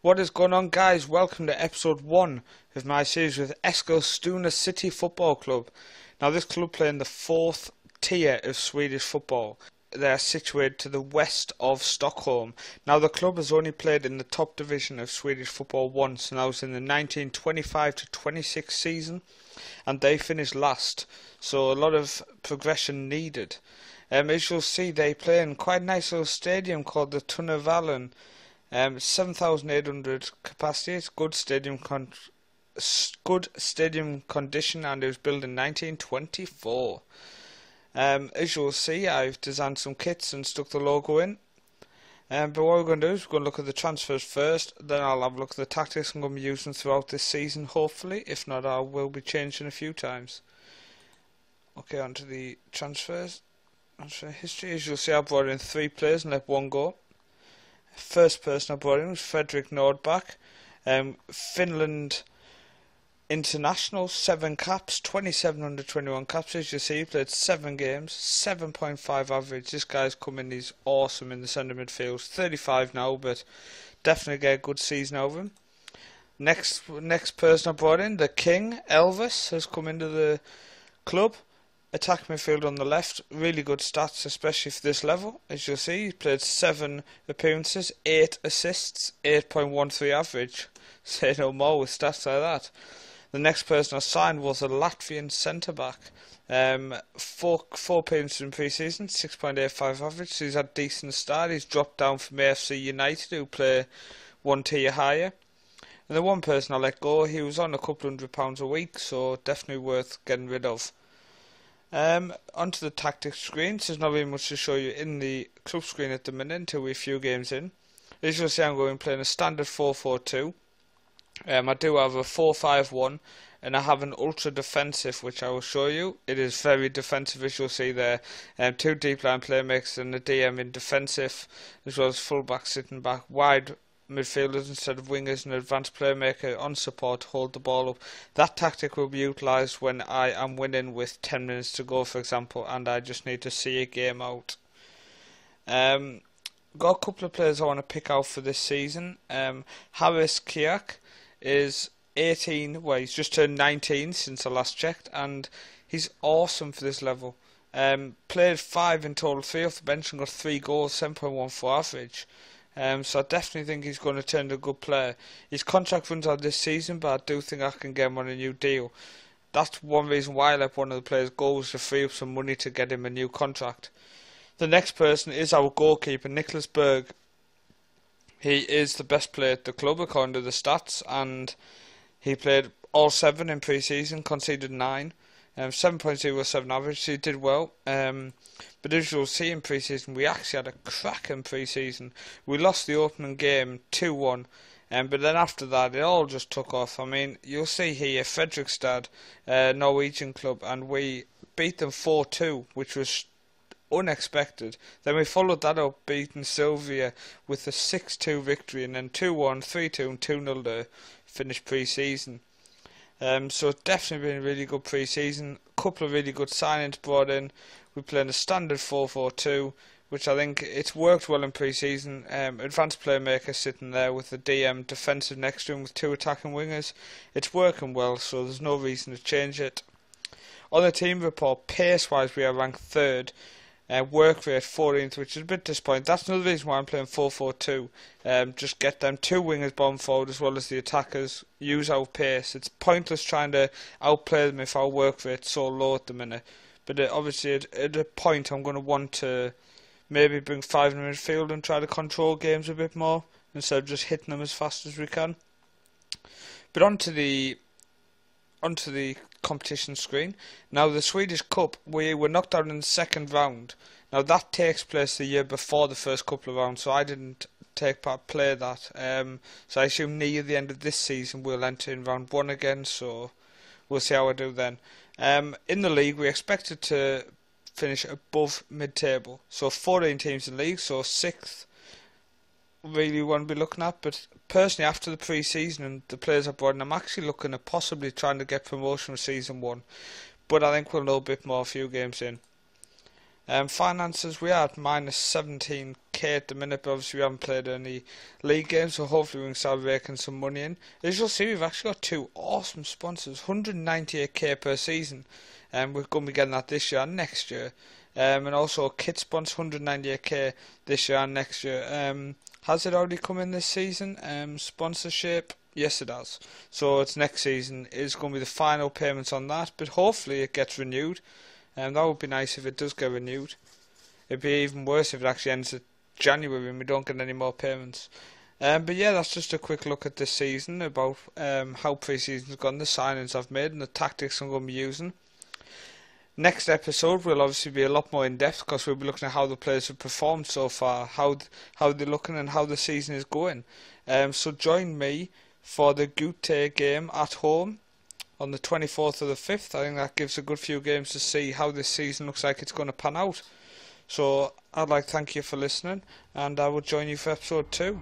What is going on, guys? Welcome to episode 1 of my series with Eskilstuna City Football Club. Now, this club play in the 4th tier of Swedish football. They are situated to the west of Stockholm. Now, the club has only played in the top division of Swedish football once, and that was in the 1925-26 season, and they finished last. So a lot of progression needed. As you'll see, they play in quite a nice little stadium called the Tunnelvallen. 7,800 capacity. It's good stadium condition, and it was built in 1924. As you'll see, I've designed some kits and stuck the logo in. But what we're going to do is we're going to look at the transfers first. Then I'll have a look at the tactics I'm going to be using throughout this season, hopefully. If not, I will be changing a few times. Okay, on to the transfers. Transfer history. As you'll see, I brought in 3 players and let 1 go. First person I brought in was Fredrik Nordback, Finland international, 7 caps, 2,721 caps. As you see, he played 7 games, 7.5 average. This guy's coming, he's awesome in the centre midfield. 35 now, but definitely get a good season out of him. Next person I brought in, the King, Elvis, has come into the club. Attack midfield on the left, really good stats, especially for this level. As you'll see, he played 7 appearances, 8 assists, 8.13 average. Say no more with stats like that. The next person I signed was a Latvian centre-back. 4 appearances in pre-season, 6.85 average, so he's had a decent start. He's dropped down from AFC United, who play 1 tier higher. And the one person I let go, he was on a couple £100 a week, so definitely worth getting rid of. Onto the tactics screen. So there's not really much to show you in the club screen at the minute until we're a few games in. As you'll see, I'm going playing a standard 4-4-2. I do have a 4-5-1, and I have an ultra defensive, which I will show you. It is very defensive, as you'll see there. 2 deep line playmakers and a DM in defensive, as well as fullback sitting back, wide midfielders instead of wingers, and advanced playmaker on support to hold the ball up. That tactic will be utilised when I am winning with 10 minutes to go, for example, and I just need to see a game out. Got a couple of players I want to pick out for this season. Harris Kiak is 18, well, he's just turned 19 since I last checked, and he's awesome for this level. Played 5 in total, 3 off the bench, and got 3 goals, 7.14 average. So I definitely think he's going to turn into a good player. His contract runs out this season, but I do think I can get him on a new deal. That's one reason why I let one of the players go, was to free up some money to get him a new contract. The next person is our goalkeeper, Nicholas Berg. He is the best player at the club according to the stats, and he played all 7 in pre-season, conceded 9. 7.07 average, so he did well. But as you'll see in pre-season, we actually had a cracking pre-season. We lost the opening game 2-1, but then after that, it all just took off. I mean, you'll see here, Fredrikstad, Norwegian club, and we beat them 4-2, which was unexpected. Then we followed that up, beating Sylvia with a 6-2 victory, and then 2-1, 3-2, and 2-0 to finish pre-season. So it's definitely been a really good pre-season. A couple of really good signings brought in. We played a standard 4-4-2, which I think it's worked well in pre-season. Advanced playmaker sitting there with the DM defensive next to him with 2 attacking wingers. It's working well, so there's no reason to change it. On the team report, pace-wise, we are ranked 3rd. Work rate 14th, which is a bit disappointing. That's another reason why I'm playing 4-4-2. Just get them 2 wingers bomb forward as well as the attackers. Use our pace. It's pointless trying to outplay them if our work rate's so low at the minute. But obviously at a point I'm going to want to maybe bring 5 in midfield and try to control games a bit more instead of just hitting them as fast as we can. But onto the competition screen. Now, the Swedish Cup, we were knocked out in the 2nd round. Now, that takes place the year before the first couple of rounds, so I didn't play that. So I assume near the end of this season we'll enter in round 1 again, so we'll see how I do then. In the league, we expected to finish above mid-table. So 14 teams in the league, so 6th really want to be looking at. But personally, after the pre-season and the players I brought in, I'm actually looking at possibly trying to get promotion for season 1. But I think we'll know a bit more a few games in. Finances, we are at minus 17 FK at the minute, but obviously we haven't played any league games, so hopefully we can start raking some money in. As you'll see, we've actually got two awesome sponsors, 198k per season, and we're going to be getting that this year and next year. And also kit sponsor, 198k this year and next year. Has it already come in this season? Sponsorship? Yes, it has. So it's next season is going to be the final payments on that, but hopefully it gets renewed. That would be nice if it does get renewed. It'd be even worse if it actually ends at January and we don't get any more payments. But yeah, that's just a quick look at this season, about how pre-season's gone, the signings I've made and the tactics I'm going to be using. Next episode will obviously be a lot more in depth, because we'll be looking at how the players have performed so far, how they're looking and how the season is going. So join me for the Gute game at home on the 24th of the 5th. I think that gives a good few games to see how this season looks like it's going to pan out. So I'd like to thank you for listening, and I will join you for episode 2.